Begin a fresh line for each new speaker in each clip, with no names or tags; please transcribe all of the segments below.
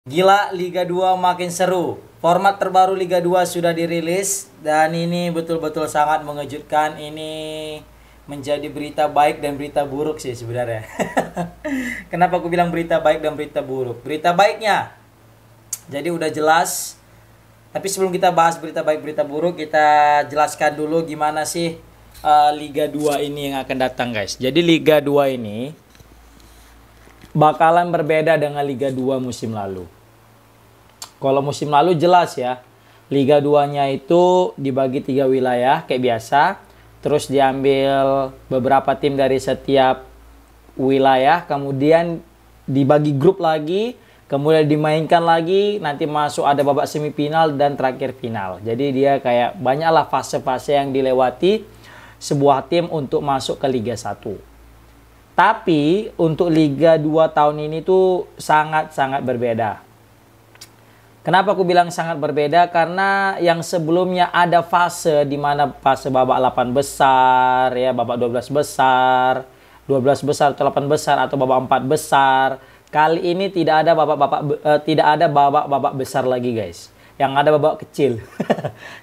Gila, Liga 2 makin seru. Format terbaru Liga 2 sudah dirilis dan ini betul-betul sangat mengejutkan. Ini menjadi berita baik dan berita buruk sih sebenarnya. Kenapa aku bilang berita baik dan berita buruk? Berita baiknya, jadi udah jelas. Tapi sebelum kita bahas berita baik berita buruk, kita jelaskan dulu gimana sih Liga 2 ini yang akan datang, guys. Jadi Liga 2 ini bakalan berbeda dengan Liga 2 musim lalu. Kalau musim lalu jelas ya, Liga 2-nya itu dibagi 3 wilayah kayak biasa. Terus diambil beberapa tim dari setiap wilayah, kemudian dibagi grup lagi, kemudian dimainkan lagi, nanti masuk ada babak semifinal dan terakhir final. Jadi dia kayak banyaklah fase-fase yang dilewati sebuah tim untuk masuk ke Liga 1. Tapi untuk Liga 2 tahun ini tuh sangat-sangat berbeda. Kenapa aku bilang sangat berbeda? Karena yang sebelumnya ada fase di mana fase babak 8 besar, ya, babak 12 besar, 12 besar atau 8 besar atau babak 4 besar. Kali ini tidak ada babak besar lagi, guys. Yang ada babak kecil.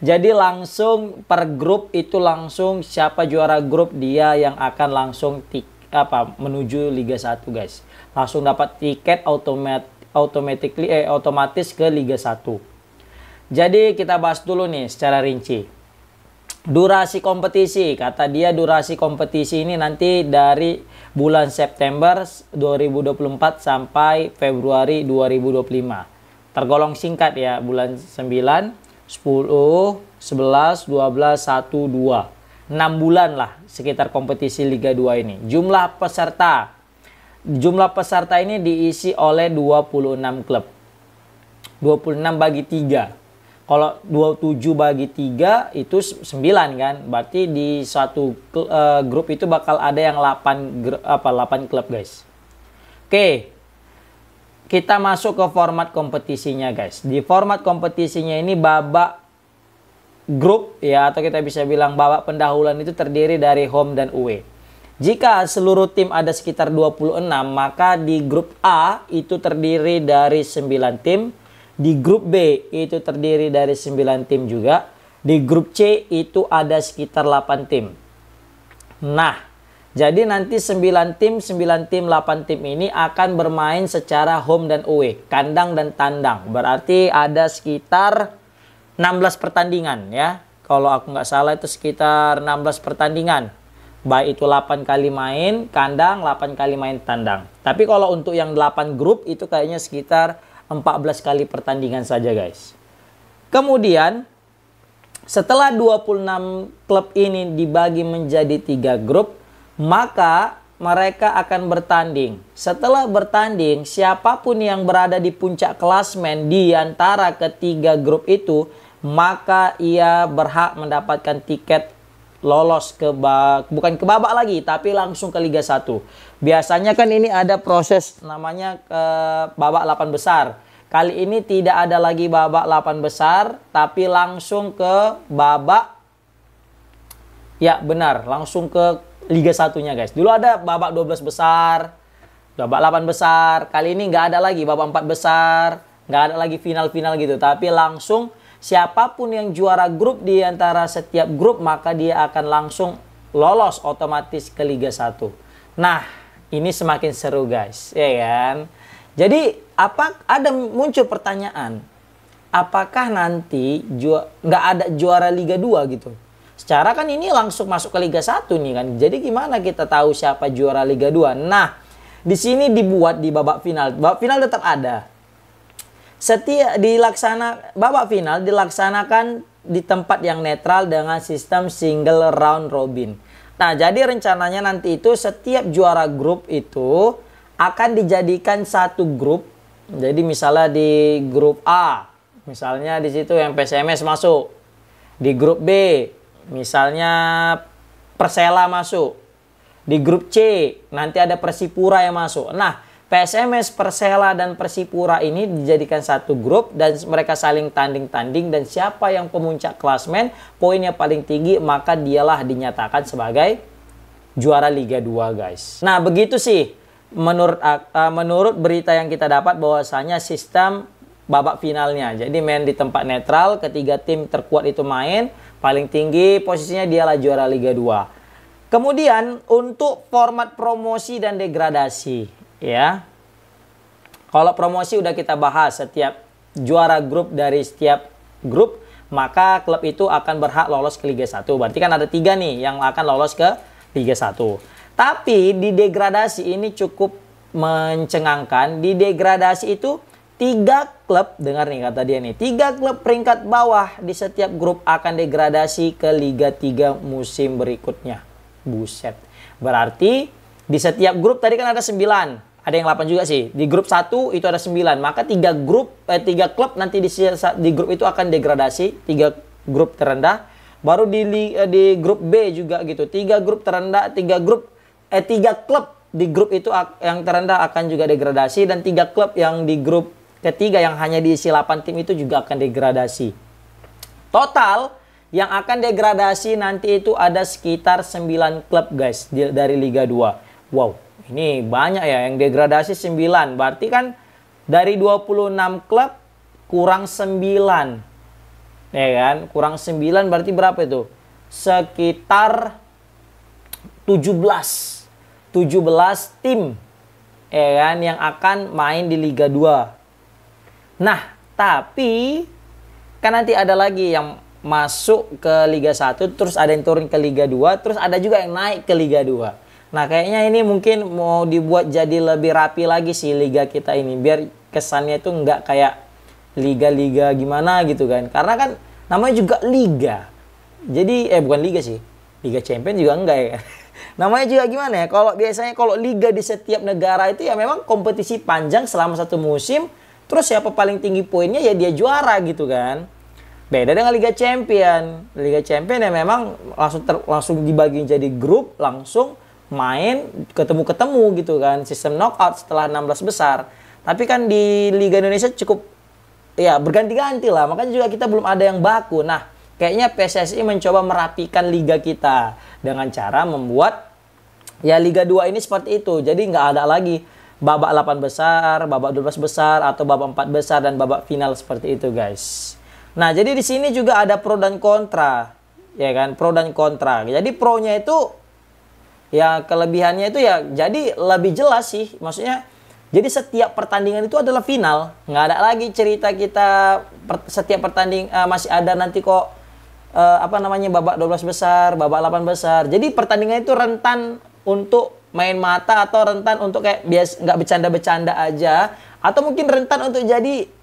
Jadi langsung per grup itu langsung siapa juara grup dia yang akan langsung menuju Liga 1, guys. Langsung dapat tiket otomatis ke Liga 1. Jadi kita bahas dulu nih secara rinci. Durasi kompetisi, kata dia durasi kompetisi ini nanti dari bulan September 2024 sampai Februari 2025. Tergolong singkat ya, bulan 9, 10, 11, 12, 1, 2. 6 bulan lah sekitar kompetisi Liga 2 ini. Jumlah peserta ini diisi oleh 26 klub. 26 bagi 3. Kalau 27 bagi 3 itu 9 kan. Berarti di suatu grup itu bakal ada yang 8 klub, guys. Oke. Kita masuk ke format kompetisinya, guys. Di format kompetisinya ini babak grup ya, atau kita bisa bilang babak pendahuluan itu terdiri dari home dan away. Jika seluruh tim ada sekitar 26, maka di grup A itu terdiri dari 9 tim, di grup B itu terdiri dari 9 tim juga, di grup C itu ada sekitar 8 tim. Nah, jadi nanti 9 tim, 8 tim ini akan bermain secara home dan away, kandang dan tandang. Berarti ada sekitar 16 pertandingan ya. Kalau aku nggak salah itu sekitar 16 pertandingan. Baik itu 8 kali main kandang, 8 kali main tandang. Tapi kalau untuk yang 8 grup itu kayaknya sekitar 14 kali pertandingan saja, guys. Kemudian setelah 26 klub ini dibagi menjadi 3 grup, maka mereka akan bertanding. Setelah bertanding, siapapun yang berada di puncak klasmen di antara ketiga grup itu, maka ia berhak mendapatkan tiket lolos bukan ke babak lagi, tapi langsung ke Liga 1. Biasanya kan ini ada proses namanya babak 8 besar. Kali ini tidak ada lagi babak 8 besar, tapi langsung ke babak, ya benar, langsung ke Liga 1-nya, guys. Dulu ada babak 12 besar, babak 8 besar. Kali ini nggak ada lagi babak 4 besar, nggak ada lagi final-final gitu, tapi langsung siapapun yang juara grup di antara setiap grup, maka dia akan langsung lolos otomatis ke Liga 1. Nah, ini semakin seru, guys, ya kan? Jadi, ada muncul pertanyaan, apakah nanti nggak ada juara Liga 2 gitu? Secara kan ini langsung masuk ke Liga 1 nih kan. Jadi gimana kita tahu siapa juara Liga 2? Nah, di sini dibuat di babak final. Babak final tetap ada. Babak final dilaksanakan di tempat yang netral dengan sistem single round robin. Nah, jadi rencananya nanti itu setiap juara grup itu akan dijadikan satu grup. Jadi misalnya di grup A, misalnya di situ yang PSMS masuk. Di grup B, misalnya Persela masuk. Di grup C, nanti ada Persipura yang masuk. Nah, PSMS, Persela, dan Persipura ini dijadikan satu grup dan mereka saling tanding-tanding, dan siapa yang pemuncak klasmen poinnya paling tinggi maka dialah dinyatakan sebagai juara Liga 2, guys. Nah, begitu sih menurut berita yang kita dapat bahwasanya sistem babak finalnya. Jadi main di tempat netral, ketiga tim terkuat itu main, paling tinggi posisinya dialah juara Liga 2. Kemudian untuk format promosi dan degradasi, ya. Kalau promosi udah kita bahas, setiap juara grup dari setiap grup, maka klub itu akan berhak lolos ke Liga 1. Berarti kan ada 3 nih yang akan lolos ke Liga 1. Tapi di degradasi ini cukup mencengangkan. Di degradasi itu 3 klub, dengar nih kata dia nih, 3 klub peringkat bawah di setiap grup akan degradasi ke Liga 3 musim berikutnya. Buset. Berarti di setiap grup tadi kan ada 9. Ada yang 8 juga sih. Di grup 1 itu ada 9. Maka 3 klub nanti di grup itu akan degradasi. 3 grup terendah. Baru di grup B juga gitu. 3 grup terendah, 3 klub di grup itu yang terendah akan juga degradasi. Dan 3 klub yang di grup ketiga yang hanya diisi 8 tim itu juga akan degradasi. Total yang akan degradasi nanti itu ada sekitar 9 klub guys dari Liga 2. Wow, ini banyak ya yang degradasi 9. Berarti kan dari 26 klub kurang 9. Ya kan? Kurang 9 berarti berapa itu? Sekitar 17 tim ya kan yang akan main di Liga 2. Nah, tapi kan nanti ada lagi yang masuk ke Liga 1, terus ada yang turun ke Liga 2, terus ada juga yang naik ke Liga 2. Nah, kayaknya ini mungkin mau dibuat jadi lebih rapi lagi sih Liga kita ini, biar kesannya itu nggak kayak Liga-Liga gimana gitu kan. Karena kan namanya juga Liga. Jadi, bukan Liga sih, Liga Champions juga enggak ya. Namanya juga gimana ya, kalau Liga di setiap negara itu ya memang kompetisi panjang selama 1 musim, terus siapa paling tinggi poinnya ya dia juara gitu kan. Beda dengan Liga Champion. Liga Champion ya memang langsung dibagi jadi grup, langsung main ketemu-ketemu gitu kan. Sistem knockout setelah 16 besar. Tapi kan di Liga Indonesia cukup ya berganti-ganti lah. Makanya juga kita belum ada yang baku. Nah, kayaknya PSSI mencoba merapikan liga kita dengan cara membuat ya Liga 2 ini seperti itu. Jadi nggak ada lagi babak 8 besar, babak 12 besar, atau babak 4 besar dan babak final seperti itu guys. Nah, jadi di sini juga ada pro dan kontra, ya kan? Pro dan kontra. Jadi pro-nya itu, ya kelebihannya itu ya, jadi lebih jelas sih. Maksudnya, jadi setiap pertandingan itu adalah final. Nggak ada lagi cerita kita setiap pertanding masih ada nanti kok babak 12 besar, babak 8 besar. Jadi pertandingan itu rentan untuk main mata atau rentan untuk kayak nggak bercanda-bercanda aja, atau mungkin rentan untuk jadi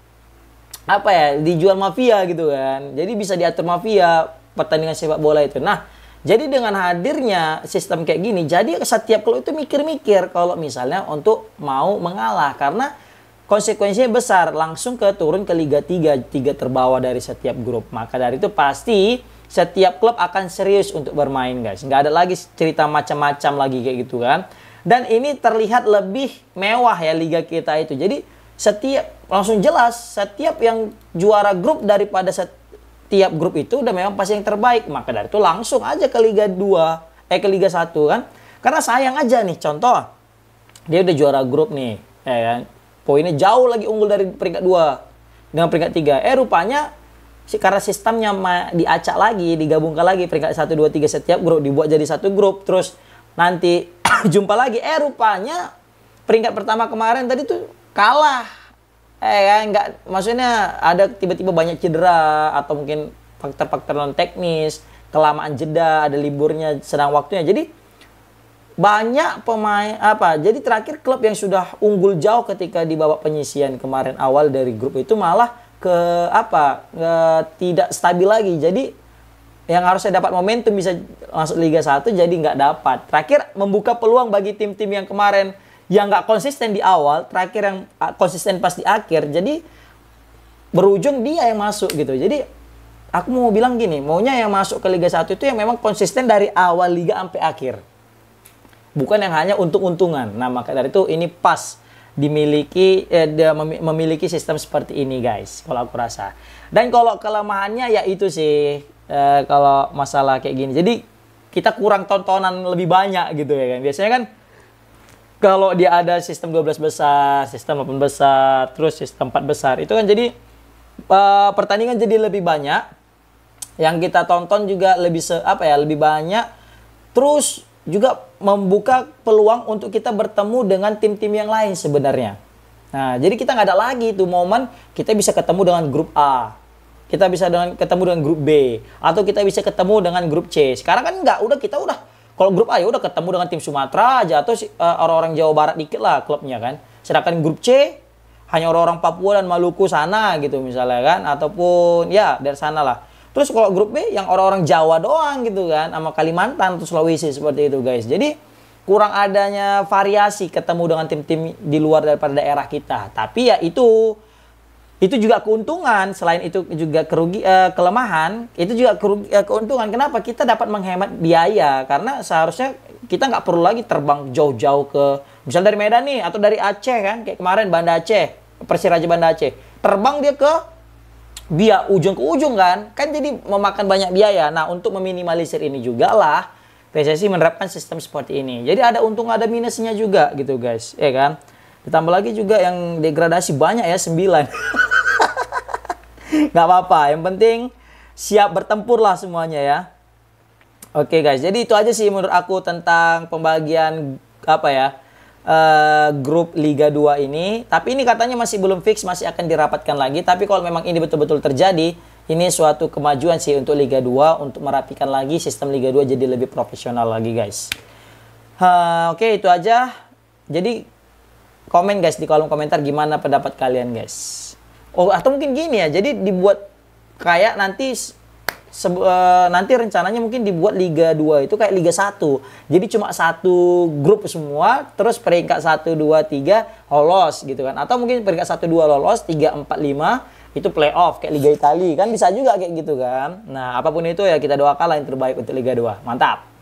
dijual mafia gitu kan. Jadi bisa diatur mafia pertandingan sepak bola itu. Nah, jadi dengan hadirnya sistem kayak gini, jadi setiap klub itu mikir-mikir kalau misalnya untuk mau mengalah, karena konsekuensinya besar, langsung turun ke Liga 3 terbawah dari setiap grup. Maka dari itu pasti setiap klub akan serius untuk bermain guys. Nggak ada lagi cerita macam-macam lagi kayak gitu kan. Dan ini terlihat lebih mewah ya liga kita itu. Jadi langsung jelas setiap yang juara grup daripada setiap grup itu udah memang pasti yang terbaik. Maka dari itu langsung aja ke Liga 2, ke Liga 1 kan. Karena sayang aja nih, contoh dia udah juara grup nih, ya kan. Poinnya jauh lagi unggul dari peringkat 2 dengan peringkat 3. Rupanya karena sistemnya diacak lagi, digabungkan lagi peringkat 1, 2, 3 setiap grup dibuat jadi satu grup, terus nanti jumpa lagi. Rupanya peringkat pertama kemarin tadi tuh kalah. Maksudnya ada tiba-tiba banyak cedera atau mungkin faktor-faktor non teknis, kelamaan jeda, ada liburnya, sedang waktunya. Jadi banyak pemain jadi terakhir klub yang sudah unggul jauh ketika di babak penyisian kemarin awal dari grup itu malah tidak stabil lagi. Jadi yang harusnya dapat momentum bisa masuk Liga 1 jadi nggak dapat. Terakhir membuka peluang bagi tim-tim yang kemarin yang nggak konsisten di awal, terakhir yang konsisten pas di akhir, jadi berujung dia yang masuk gitu. Jadi aku mau bilang gini, maunya yang masuk ke Liga 1 itu yang memang konsisten dari awal liga sampai akhir, bukan yang hanya untung-untungan. Nah, maka dari itu ini pas memiliki sistem seperti ini guys, kalau aku rasa. Dan kalau kelemahannya ya itu sih, kalau masalah kayak gini, jadi kita kurang tontonan lebih banyak gitu ya kan. Biasanya kan Kalau dia ada sistem 12 besar, sistem 8 besar, terus sistem 4 besar, itu kan jadi pertandingan jadi lebih banyak. Yang kita tonton juga lebih lebih banyak. Terus juga membuka peluang untuk kita bertemu dengan tim-tim yang lain sebenarnya. Nah, jadi kita nggak ada lagi tuh momen kita bisa ketemu dengan grup A. Kita bisa ketemu dengan grup B. Atau kita bisa ketemu dengan grup C. Sekarang kan nggak, kita udah kalau grup A ya udah ketemu dengan tim Sumatera aja atau orang-orang Jawa Barat dikit lah klubnya kan. Sedangkan grup C hanya orang-orang Papua dan Maluku sana gitu misalnya kan, ataupun ya dari sana lah. Terus kalau grup B yang orang-orang Jawa doang gitu kan, sama Kalimantan atau Sulawesi seperti itu guys. Jadi kurang adanya variasi ketemu dengan tim-tim di luar daripada daerah kita. Tapi ya itu juga keuntungan. Selain itu juga kelemahan, itu juga keuntungan. Kenapa? Kita dapat menghemat biaya karena seharusnya kita nggak perlu lagi terbang jauh-jauh ke misal dari Medan nih atau dari Aceh kan, kayak kemarin Banda Aceh, Persiraja Banda Aceh. Terbang dia ke ujung ke ujung kan jadi memakan banyak biaya. Nah, untuk meminimalisir ini juga lah PSSI menerapkan sistem seperti ini. Jadi ada untung ada minusnya juga gitu guys, ya kan. Ditambah lagi juga yang degradasi banyak ya, 9. Nggak apa-apa, yang penting siap bertempur lah semuanya ya. Oke guys, jadi itu aja sih menurut aku tentang pembagian grup Liga 2 ini. Tapi ini katanya masih belum fix, masih akan dirapatkan lagi. Tapi kalau memang ini betul-betul terjadi, ini suatu kemajuan sih untuk Liga 2 untuk merapikan lagi sistem Liga 2 jadi lebih profesional lagi guys. Oke, itu aja. Jadi komen guys di kolom komentar gimana pendapat kalian guys. Oh, atau mungkin gini ya, jadi dibuat kayak nanti rencananya mungkin dibuat Liga 2 itu kayak Liga 1. Jadi cuma satu grup semua, terus peringkat 1, 2, 3 lolos gitu kan. Atau mungkin peringkat 1, 2 lolos, 3, 4, 5 itu playoff kayak Liga Italia kan, bisa juga kayak gitu kan. Nah, apapun itu ya kita doakan lah yang terbaik untuk Liga 2. Mantap.